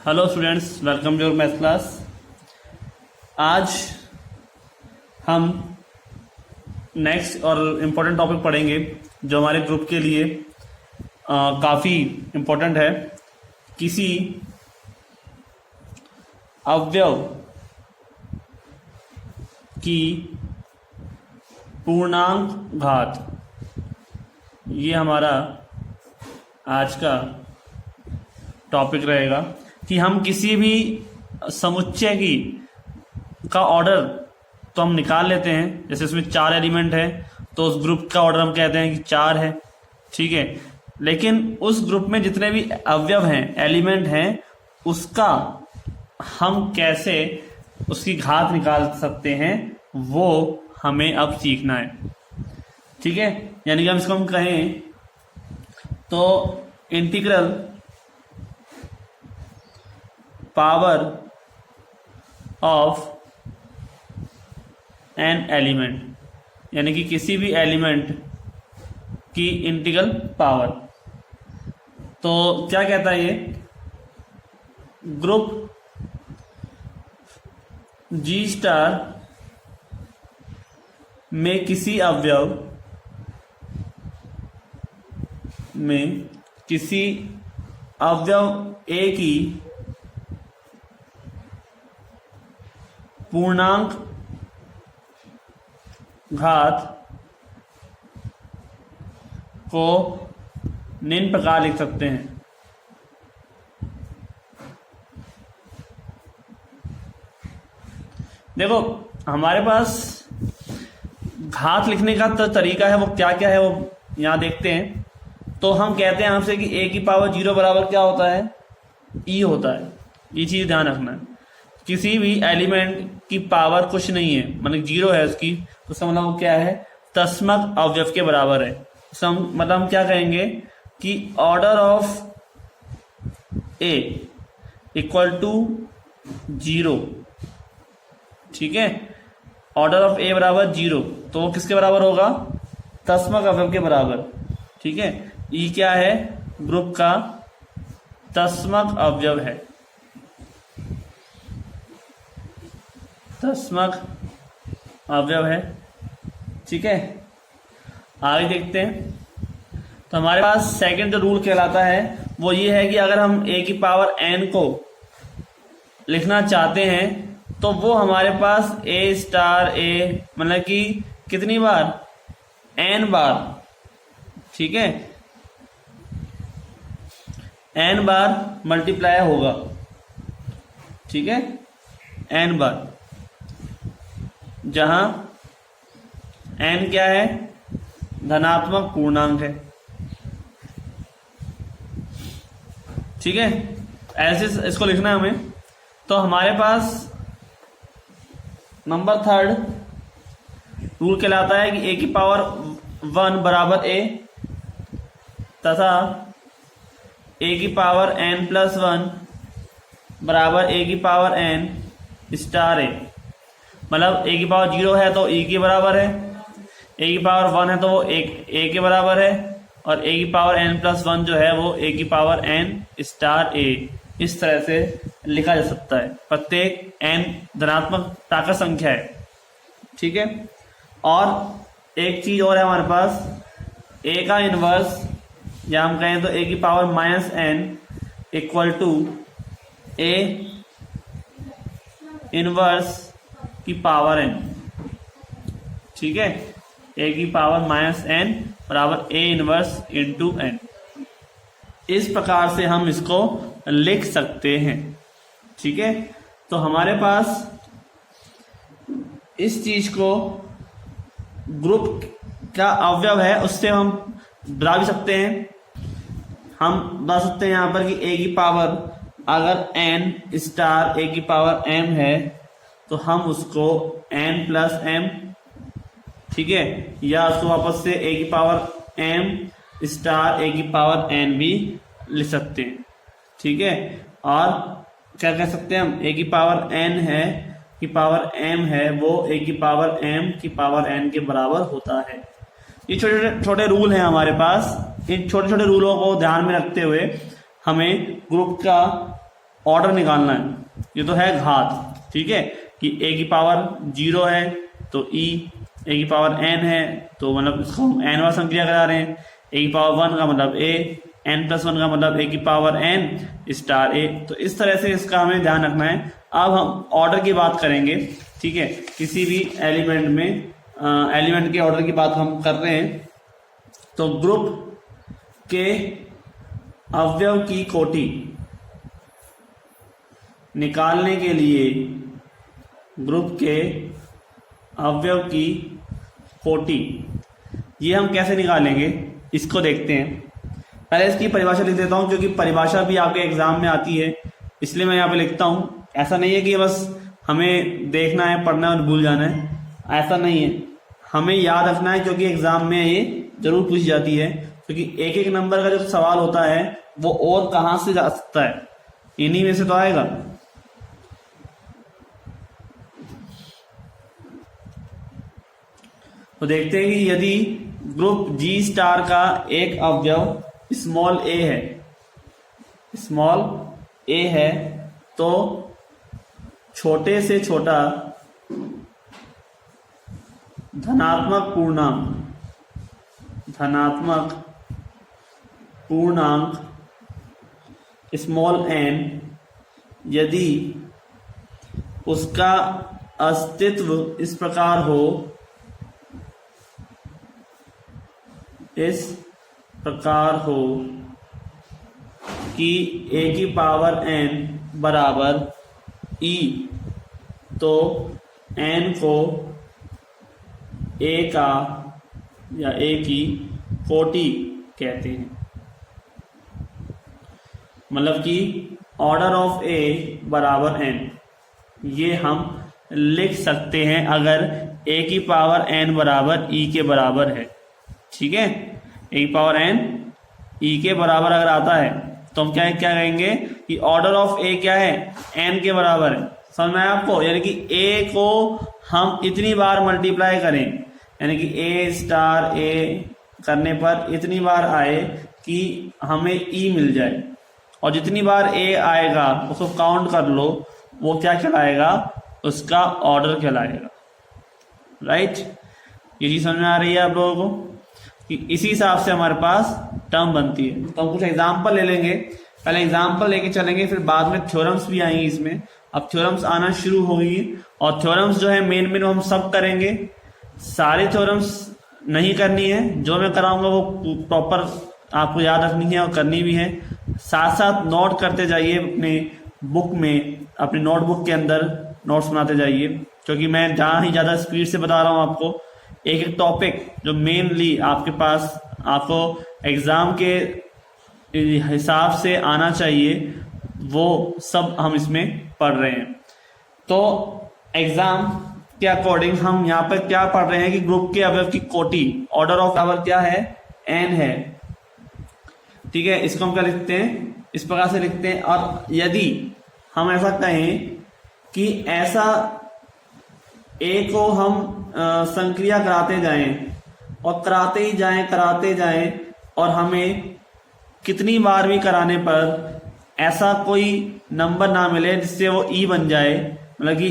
Hello students, welcome to your math class. आज हम next और इम्पोर्टेंट टॉपिक पढ़ेंगे जो हमारे ग्रुप के लिए काफ़ी इम्पोर्टेंट है। किसी अवयव की पूर्णांक घात, ये हमारा आज का टॉपिक रहेगा कि हम किसी भी समुच्चय की का ऑर्डर तो हम निकाल लेते हैं। जैसे इसमें 4 एलिमेंट है तो उस ग्रुप का ऑर्डर हम कहते हैं कि 4 है, ठीक है। लेकिन उस ग्रुप में जितने भी अवयव हैं, एलिमेंट हैं, उसका हम कैसे उसकी घात निकाल सकते हैं वो हमें अब सीखना है, ठीक है। यानी कि हम इसको कहें तो integral power of an element, यानी कि किसी भी एलिमेंट की इंटीग्रल पावर। तो क्या कहता है ये ग्रुप जी स्टार में किसी अवयव ए की पूर्णांक घात को निम्न प्रकार लिख सकते हैं। देखो, हमारे पास घात लिखने का तो तरीका है, वो क्या क्या है वो यहां देखते हैं। तो हम कहते हैं आपसे कि a की पावर 0 बराबर क्या होता है, e होता है। ये चीज ध्यान रखना है। किसी भी एलिमेंट की पावर कुछ नहीं है, मतलब 0 है उसकी, तो उसका मतलब वो क्या है, तस्मक अवयव के बराबर है। मतलब हम क्या कहेंगे कि order of a equal to 0, ठीक है। ऑर्डर ऑफ a बराबर 0, तो वो किसके बराबर होगा, तस्मक अवयव के बराबर, ठीक है। ई क्या है, ग्रुप का तस्मक अवयव है, तस्मक अवयव है, ठीक है। आगे देखते हैं। तो हमारे पास सेकंड जो रूल कहलाता है वो ये है कि अगर हम a की पावर n को लिखना चाहते हैं तो वो हमारे पास a स्टार a, मतलब कि कितनी बार, n बार, ठीक है, n बार मल्टीप्लाई होगा, ठीक है, n बार, जहां n क्या है, धनात्मक पूर्णांक है, ठीक है। ऐसे इसको लिखना है हमें। तो हमारे पास नंबर 3 रूल कहलाता है कि a की पावर 1 बराबर a तथा a की पावर n प्लस 1 बराबर a की पावर n स्टार a। मतलब a की पावर 0 है तो e के बराबर है, a की पावर 1 है तो वो a के बराबर है, और a की पावर n प्लस 1 जो है वो a की पावर n स्टार a। इस तरह से लिखा जा सकता है। प्रत्येक n धनात्मक ताकत संख्या है, ठीक है। और एक चीज और है हमारे पास, a का इनवर्स, या हम कहें तो a की power minus n equal to a inverse की पावर n, ठीक है। a की पावर माइनस n बराबर a इनवर्स इंटू n। इस प्रकार से हम इसको लिख सकते हैं, ठीक है। तो हमारे पास इस चीज को ग्रुप का अवयव है उससे हम बता भी सकते हैं। हम बता सकते हैं यहां पर कि a की पावर अगर n स्टार a की पावर m है तो हम उसको n प्लस m, ठीक है, या उसको वापस से a की पावर m स्टार a की पावर n भी लिख सकते हैं, ठीक है। और क्या कह सकते हैं हम, a की पावर n है की पावर m है वो a की पावर m की पावर n के बराबर होता है। ये छोटे छोटे रूल हैं हमारे पास। इन छोटे छोटे रूलों को ध्यान में रखते हुए हमें ग्रुप का ऑर्डर निकालना है, ये तो है घात, ठीक है, कि a की पावर 0 है तो e, a की पावर n है तो मतलब इसको हम n वाला संक्रिया करा रहे हैं, a की पावर 1 का मतलब a, n+1 का मतलब a की पावर n स्टार a। तो इस तरह से इसका हमें ध्यान रखना है। अब हम ऑर्डर की बात करेंगे, ठीक है, किसी भी एलिमेंट में एलिमेंट के ऑर्डर की बात हम कर रहे हैं, तो ग्रुप के अवयव की कोटि निकालने के लिए ग्रुप के अवयव की कोटि ये हम कैसे निकालेंगे इसको देखते हैं। पहले इसकी परिभाषा लिख देता हूं, क्योंकि परिभाषा भी आपके एग्जाम में आती है, इसलिए मैं यहाँ पे लिखता हूं। ऐसा नहीं है कि बस हमें देखना है, पढ़ना है और भूल जाना है, ऐसा नहीं है, हमें याद रखना है, क्योंकि एग्जाम में ये जरूर पूछी जाती है। क्योंकि एक एक नंबर का जो सवाल होता है वो और कहां से जा सकता है, इन्हीं में से तो आएगा। तो देखते हैं कि यदि ग्रुप G स्टार का एक अवयव स्मॉल a है, स्मॉल a है, तो छोटे से छोटा धनात्मक पूर्णांक स्मॉल n यदि उसका अस्तित्व इस प्रकार हो, कि a की पावर n बराबर e, तो n को a का या a की कोटि कहते हैं। मतलब कि ऑर्डर ऑफ a बराबर n, ये हम लिख सकते हैं अगर a की पावर n बराबर e के बराबर है, ठीक है। a की पावर n e के बराबर अगर आता है तो हम क्या कहेंगे कि ऑर्डर ऑफ a क्या है, n के बराबर है। समझ में आया आपको? यानी कि a को हम इतनी बार मल्टीप्लाई करें, यानी कि a स्टार a करने पर इतनी बार आए कि हमें e मिल जाए, और जितनी बार a आएगा उसको काउंट कर लो, वो क्या कहलाएगा, उसका ऑर्डर कहलाएगा। राइट, ये चीज समझ में आ रही है आप लोगों को कि इसी हिसाब से हमारे पास टर्म बनती है। तो हम कुछ एग्जाम्पल ले लेंगे, पहले एग्जाम्पल लेके चलेंगे, फिर बाद में थ्योरम्स भी आएंगे इसमें। अब थ्योरम्स आना शुरू होगी, और थ्योरम्स जो है मेन हम सब करेंगे। सारे थ्योरम्स नहीं करनी है, जो मैं कराऊंगा वो प्रॉपर आपको याद रखनी है और करनी भी है। साथ साथ नोट करते जाइए अपने बुक में, अपनी नोटबुक के अंदर नोट्स बनाते जाइए, क्योंकि मैं जहाँ ही ज़्यादा स्पीड से बता रहा हूँ आपको, एक एक टॉपिक जो मेनली आपके पास आपको एग्जाम के हिसाब से आना चाहिए, वो सब हम इसमें पढ़ रहे हैं। तो एग्जाम के अकॉर्डिंग हम यहाँ पर क्या पढ़ रहे हैं कि ग्रुप के अवयव की कोटि, ऑर्डर ऑफ पावर क्या है, n है, ठीक है। इसको हम क्या लिखते हैं, इस प्रकार से लिखते हैं। और यदि हम ऐसा कहें कि ऐसा a को हम संक्रिया कराते जाएं और कराते जाएं और हमें कितनी बार भी कराने पर ऐसा कोई नंबर ना मिले जिससे वो e बन जाए, मतलब कि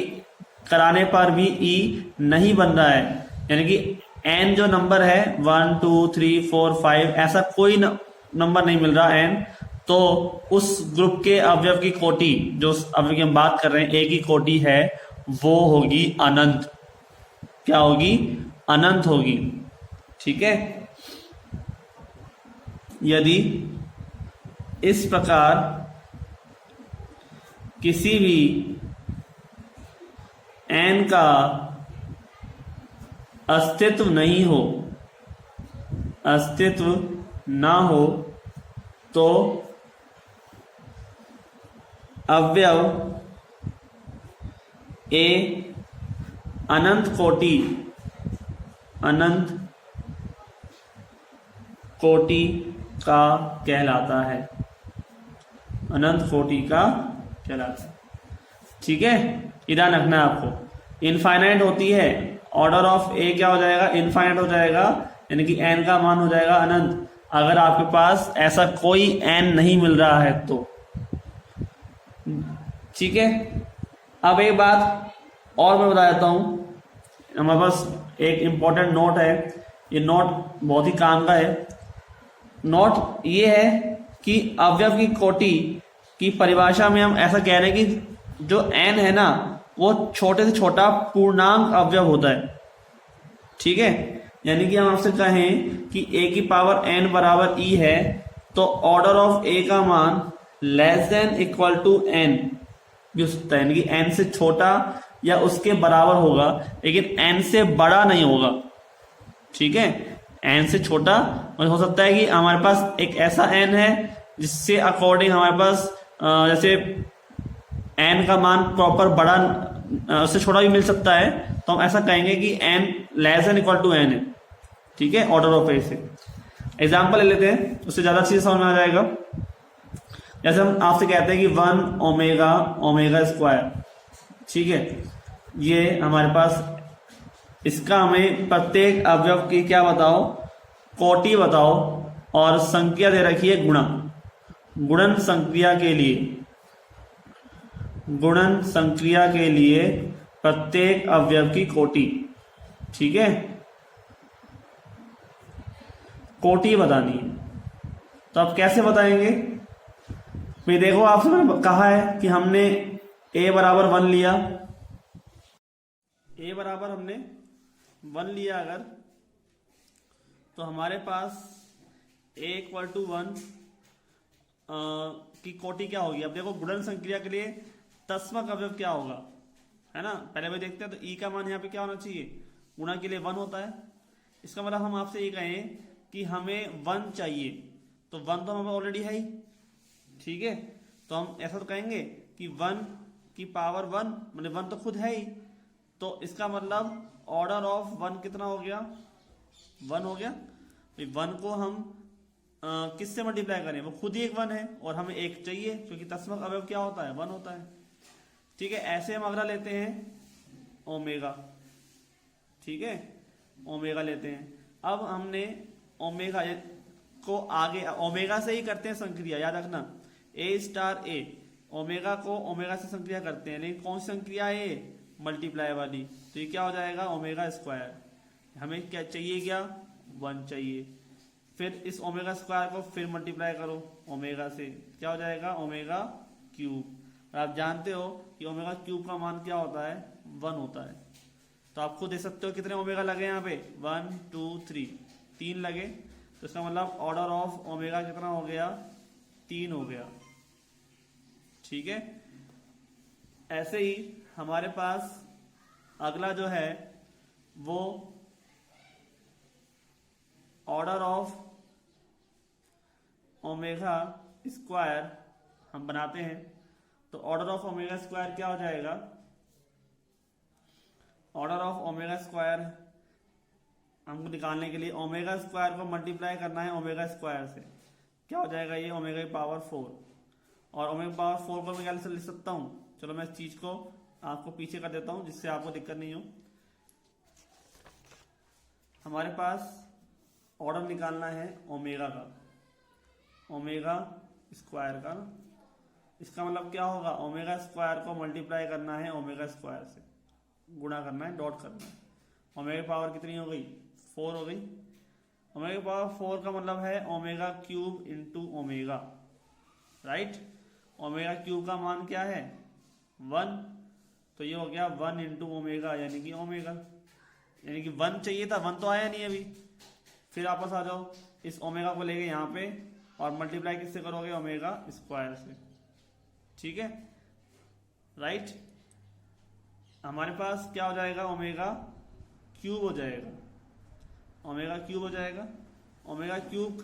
कराने पर भी e नहीं बन रहा है, यानी कि n जो नंबर है 1 2 3 4 5 ऐसा कोई नंबर नहीं मिल रहा n, तो उस ग्रुप के अवयव की कोटि, जो अवयव की हम बात कर रहे हैं a की कोटि है, वो होगी अनंत। क्या होगी, अनंत होगी, ठीक है। यदि इस प्रकार किसी भी n का अस्तित्व ना हो, तो अवयव a अनंत कोटि का कहलाता है, अनंत कोटि का कहलाता है, ठीक है। ध्यान रखना है आपको, इनफाइनाइट होती है, ऑर्डर ऑफ a क्या हो जाएगा, इनफाइनाइट हो जाएगा, यानी कि n का मान हो जाएगा अनंत, अगर आपके पास ऐसा कोई n नहीं मिल रहा है तो। ठीक है। अब एक बात और मैं बता देता हूं, हमारे पास एक इंपॉर्टेंट नोट है, ये नोट बहुत ही काम का है। नोट ये है कि अवयव की कोटि की परिभाषा में हम ऐसा कह रहे हैं कि जो n है ना वो छोटे से छोटा पूर्णांक अवयव होता है। ठीक है, यानी कि हम आपसे कहें कि a की पावर n बराबर e है तो ऑर्डर ऑफ a का मान less than equal to n भी हो सकता है, यानी कि n से छोटा या उसके बराबर होगा लेकिन n से बड़ा नहीं होगा। ठीक है, n से छोटा हो सकता है कि हमारे पास एक ऐसा n है जिससे अकॉर्डिंग हमारे पास जैसे n का मान प्रॉपर बड़ा उससे छोटा भी मिल सकता है, तो हम ऐसा कहेंगे कि n less than equal to n है। ठीक है, ऑर्डर ऑफ ए से एग्जाम्पल ले लेते हैं, उससे ज्यादा चीज समझ में आ जाएगा। जैसे हम आपसे कहते हैं कि 1 ओमेगा ओमेगा स्क्वायर। ठीक है, ये हमारे पास इसका हमें प्रत्येक अवयव की क्या बताओ, कोटि बताओ और संख्या दे रखी है गुणा। गुणन संक्रिया के लिए प्रत्येक अवयव की कोटि। ठीक है, कोटि बतानी है, तो आप कैसे बताएंगे भाई? देखो आपसे मैंने कहा है कि हमने a बराबर 1 लिया, a बराबर हमने 1 लिया अगर, तो हमारे पास a इक्वल टू 1 की कोटि क्या होगी? अब देखो गुणन संक्रिया के लिए तस्मक अवयव क्या होगा, है ना। पहले भाई देखते हैं, तो e का मान यहाँ पे क्या होना चाहिए, गुणा के लिए 1 होता है। इसका मतलब हम आपसे ये कहें कि हमें 1 चाहिए, तो 1 तो हमें ऑलरेडी है ही। ठीक है, तो हम ऐसा तो कहेंगे कि 1 की पावर 1 मतलब 1 तो खुद है ही, तो इसका मतलब ऑर्डर ऑफ 1 कितना हो गया, 1 हो गया। 1 को हम किससे मल्टीप्लाई करें, वो खुद ही एक 1 है और हमें 1 चाहिए क्योंकि तस्मक अवयव क्या होता है, 1 होता है। ठीक है, ऐसे हम अगला लेते हैं ओमेगा। ठीक है, ओमेगा लेते हैं। अब हमने ओमेगा को आगे ओमेगा से ही करते हैं संक्रिया, याद रखना, a स्टार a, ओमेगा को ओमेगा से संक्रिया करते हैं, लेकिन कौन सी संक्रिया है, मल्टीप्लाई वाली। तो ये क्या हो जाएगा, ओमेगा स्क्वायर। हमें क्या चाहिए, क्या 1 चाहिए। फिर इस ओमेगा स्क्वायर को फिर मल्टीप्लाई करो ओमेगा से, क्या हो जाएगा, ओमेगा क्यूब। और आप जानते हो कि ओमेगा क्यूब का मान क्या होता है, 1 होता है। तो आप खुद देख सकते हो कितने ओमेगा लगे यहाँ पे, 1 2 3, 3 लगे। तो इसका मतलब ऑर्डर ऑफ ओमेगा कितना हो गया, 3 हो गया। ठीक है, ऐसे ही हमारे पास अगला जो है वो ऑर्डर ऑफ ओमेगा स्क्वायर हम बनाते हैं। तो ऑर्डर ऑफ ओमेगा स्क्वायर क्या हो जाएगा, ऑर्डर ऑफ ओमेगा स्क्वायर हमको निकालने के लिए ओमेगा स्क्वायर को मल्टीप्लाई करना है ओमेगा स्क्वायर से, क्या हो जाएगा, ये ओमेगा की पावर 4। और ओमेगा पावर 4 को मैं क्या लिख सकता हूँ, चलो मैं इस चीज को आपको पीछे कर देता हूँ जिससे आपको दिक्कत नहीं हो। हमारे पास ऑर्डर निकालना है ओमेगा का, ओमेगा स्क्वायर का। इसका मतलब क्या होगा, ओमेगा स्क्वायर को मल्टीप्लाई करना है ओमेगा स्क्वायर से, गुणा करना है, डॉट करना है। ओमेगा पावर कितनी हो गई, 4 हो गई। ओमेगा पावर 4 का मतलब है omega cube into omega, right. Omega cube का मान क्या है, 1, तो ये हो गया 1 इंटू ओमेगा यानी कि ओमेगा, यानी कि 1 चाहिए था, 1 तो आया नहीं अभी। फिर वापस आ जाओ, इस ओमेगा को लेके यहाँ पे और मल्टीप्लाई किससे करोगे, ओमेगा स्क्वायर से। ठीक है, राइट। हमारे पास क्या हो जाएगा, ओमेगा क्यूब हो जाएगा, ओमेगा क्यूब हो जाएगा। ओमेगा क्यूब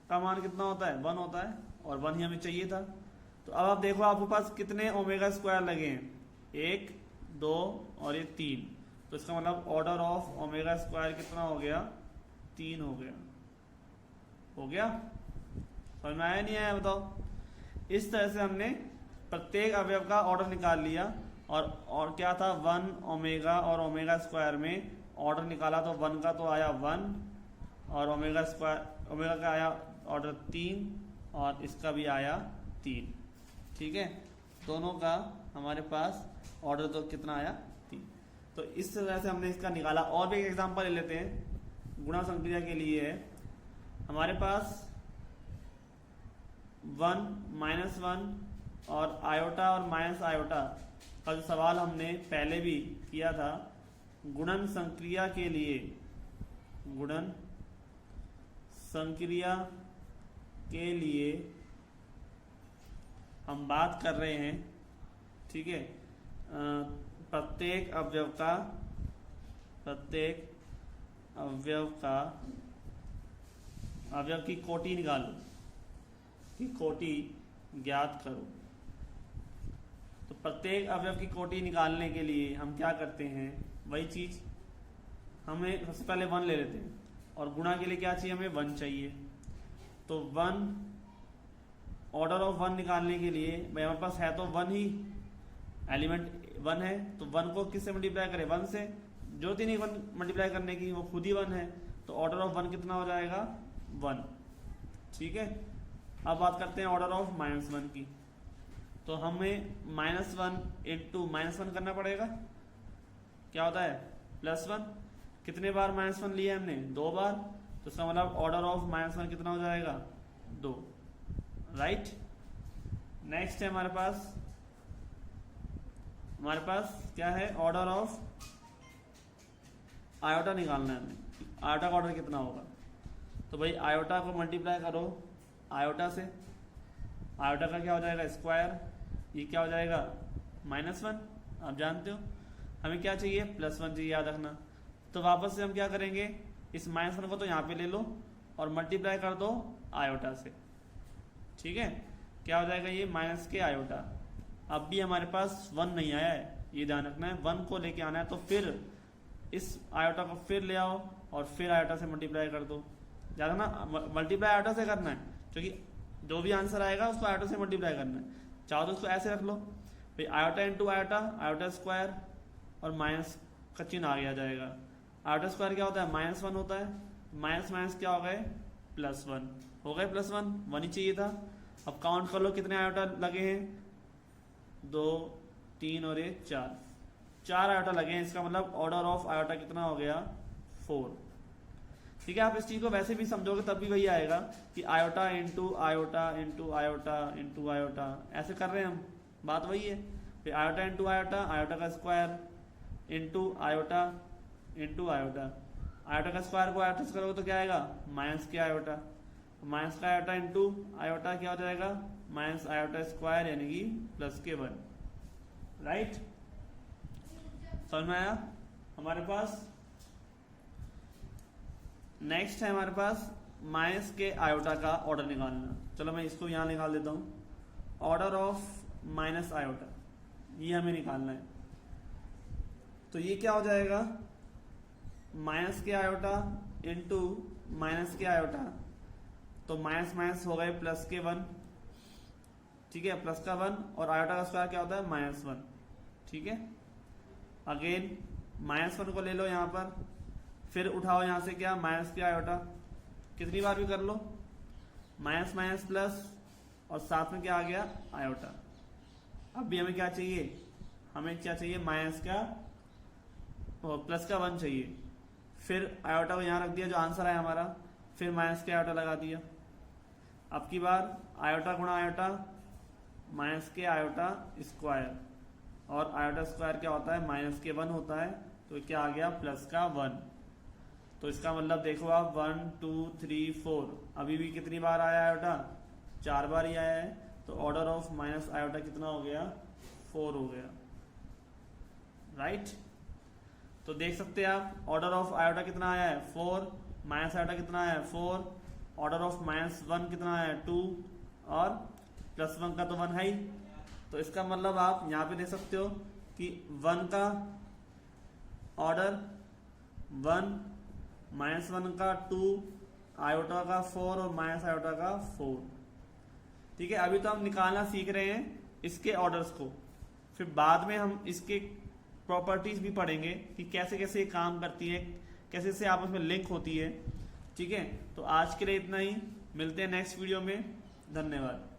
का मान कितना होता है, 1 होता है, और 1 ही हमें चाहिए था। तो अब आप देखो आपके पास कितने ओमेगा स्क्वायर लगे हैं, 1 2 और ये 3। तो इसका मतलब ऑर्डर ऑफ ओमेगा स्क्वायर कितना हो गया, 3 हो गया। हो गया, समझ में आया नहीं आया बताओ। इस तरह से हमने प्रत्येक अवयव का ऑर्डर निकाल लिया। और क्या था, 1 ओमेगा और ओमेगा स्क्वायर में ऑर्डर निकाला, तो 1 का तो आया 1 और ओमेगा स्क्वायर ओमेगा का आया ऑर्डर 3 और इसका भी आया 3। ठीक है, दोनों का हमारे पास ऑर्डर तो कितना आया 3। तो इस तरह से हमने इसका निकाला। और भी एक एग्जांपल ले लेते हैं गुणा संक्रिया के लिए है। हमारे पास 1 -1 और आयोटा और माइनस आयोटा का जो सवाल हमने पहले भी किया था गुणन संक्रिया के लिए, गुणन संक्रिया के लिए हम बात कर रहे हैं, ठीक है, प्रत्येक अवयव की कोटि निकालो, की कोटि ज्ञात करो। तो प्रत्येक अवयव की कोटि निकालने के लिए हम क्या करते हैं, वही चीज हमें सबसे पहले 1 ले लेते हैं और गुणा के लिए क्या चाहिए, हमें 1 चाहिए। तो 1 ऑर्डर ऑफ 1 निकालने के लिए भाई हमारे पास है तो 1 ही, एलिमेंट 1 है, तो 1 को किससे मल्टीप्लाई करें, 1 से। जरूरत ही नहीं 1 मल्टीप्लाई करने की, वो खुद ही 1 है। तो ऑर्डर ऑफ 1 कितना हो जाएगा, 1। ठीक है, अब बात करते हैं ऑर्डर ऑफ -1 की। तो हमें -1 इंटू -1 करना पड़ेगा, क्या होता है +1। कितने बार -1 लिया हमने, 2 बार। तो इसका मतलब ऑर्डर ऑफ -1 कितना हो जाएगा, 2। राइट। नेक्स्ट है हमारे पास क्या है, ऑर्डर ऑफ आयोटा निकालना है हमें। आयोटा का ऑर्डर कितना होगा, तो भाई आयोटा को मल्टीप्लाई करो आयोटा से। आयोटा का क्या हो जाएगा, स्क्वायर। ये क्या हो जाएगा, -1। आप जानते हो हमें क्या चाहिए, +1 चाहिए, याद रखना। तो वापस से हम क्या करेंगे, इस -1 को तो यहाँ पे ले लो और मल्टीप्लाई कर दो आयोटा से। ठीक है, क्या हो जाएगा ये माइनस के आयोटा। अब भी हमारे पास 1 नहीं आया है, ये ध्यान रखना है। 1 को लेके आना है, तो फिर इस आयोटा को फिर ले आओ और फिर आयोटा से मल्टीप्लाई कर दो। याद रखना मल्टीप्लाई आयोटा से करना है, क्योंकि जो भी आंसर आएगा उसको आयोटा से मल्टीप्लाई करना है। चाहो तो उसको ऐसे रख लो भाई, iota into iota, iota square और माइनस का चिन्ह आगे आ जाएगा। आयोटा स्क्वायर क्या होता है, -1 होता है। माइनस माइनस क्या हो गए, +1 हो गए। +1 1 ही चाहिए था। अब काउंट कर लो कितने आयोटा लगे हैं, 2 3 और 1 4 आयोटा लगे हैं। इसका मतलब ऑर्डर ऑफ आयोटा कितना हो गया, 4। ठीक है, आप इस चीज को वैसे भी समझोगे तब भी वही आएगा कि iota into iota into iota into iota, ऐसे कर रहे हैं हम, बात वही है। फिर आयोटा इंटू आयोटा, आयोटा का square into iota into iota. Iota का स्क्वायर को आयोटा से करोगे तो क्या आएगा, माइनस के आयोटा। माइनस का आयोटा इंटू आयोटा क्या हो जाएगा, माइनस आयोटा स्क्वायर यानी कि +1। राइट, समझ में आया। हमारे पास नेक्स्ट है हमारे पास माइनस के आयोटा का ऑर्डर निकालना। चलो मैं इसको यहां निकाल देता हूं। ऑर्डर ऑफ माइनस आयोटा ये हमें निकालना है। तो ये क्या हो जाएगा, माइनस के आयोटा इंटू माइनस के आयोटा। तो माइनस माइनस हो गए +1। ठीक है, प्लस का 1 और आयोटा का स्क्वायर क्या होता है, -1। ठीक है, अगेन -1 को ले लो यहां पर, फिर उठाओ यहां से क्या, माइनस के आयोटा। कितनी बार भी कर लो, माइनस माइनस प्लस और साथ में क्या आ गया, आयोटा। अब भी हमें क्या चाहिए, हमें क्या चाहिए, माइनस का प्लस का 1 चाहिए। फिर आयोटा को यहां रख दिया जो आंसर है हमारा, फिर माइनस के आयोटा लगा दिया। अब की बार आयोटा गुणा आयोटा, माइनस के आयोटा स्क्वायर, और आयोटा स्क्वायर क्या होता है, -1 होता है। तो क्या आ गया, प्लस का 1। तो इसका मतलब देखो आप 1 2 3 4, अभी भी कितनी बार आया आयोटा, 4 बार ही आया है। तो ऑर्डर ऑफ माइनस आयोटा कितना हो गया, 4 हो गया। राइट, तो देख सकते हैं आप ऑर्डर ऑफ आयोटा कितना आया है, 4। माइनस आयोटा कितना आया है, 4। ऑर्डर ऑफ -1 कितना आया है, 2। और +1 का तो 1 है ही। तो इसका मतलब आप यहां पे देख सकते हो कि 1 का ऑर्डर 1, -1 का 2, आयोटा का 4 और माइनस आयोटा का 4। ठीक है, अभी तो हम निकालना सीख रहे हैं इसके ऑर्डर्स को, फिर बाद में हम इसके प्रॉपर्टीज भी पढ़ेंगे कि कैसे कैसे ये काम करती है, कैसे से आपस में लिंक होती है। ठीक है, तो आज के लिए इतना ही, मिलते हैं नेक्स्ट वीडियो में। धन्यवाद।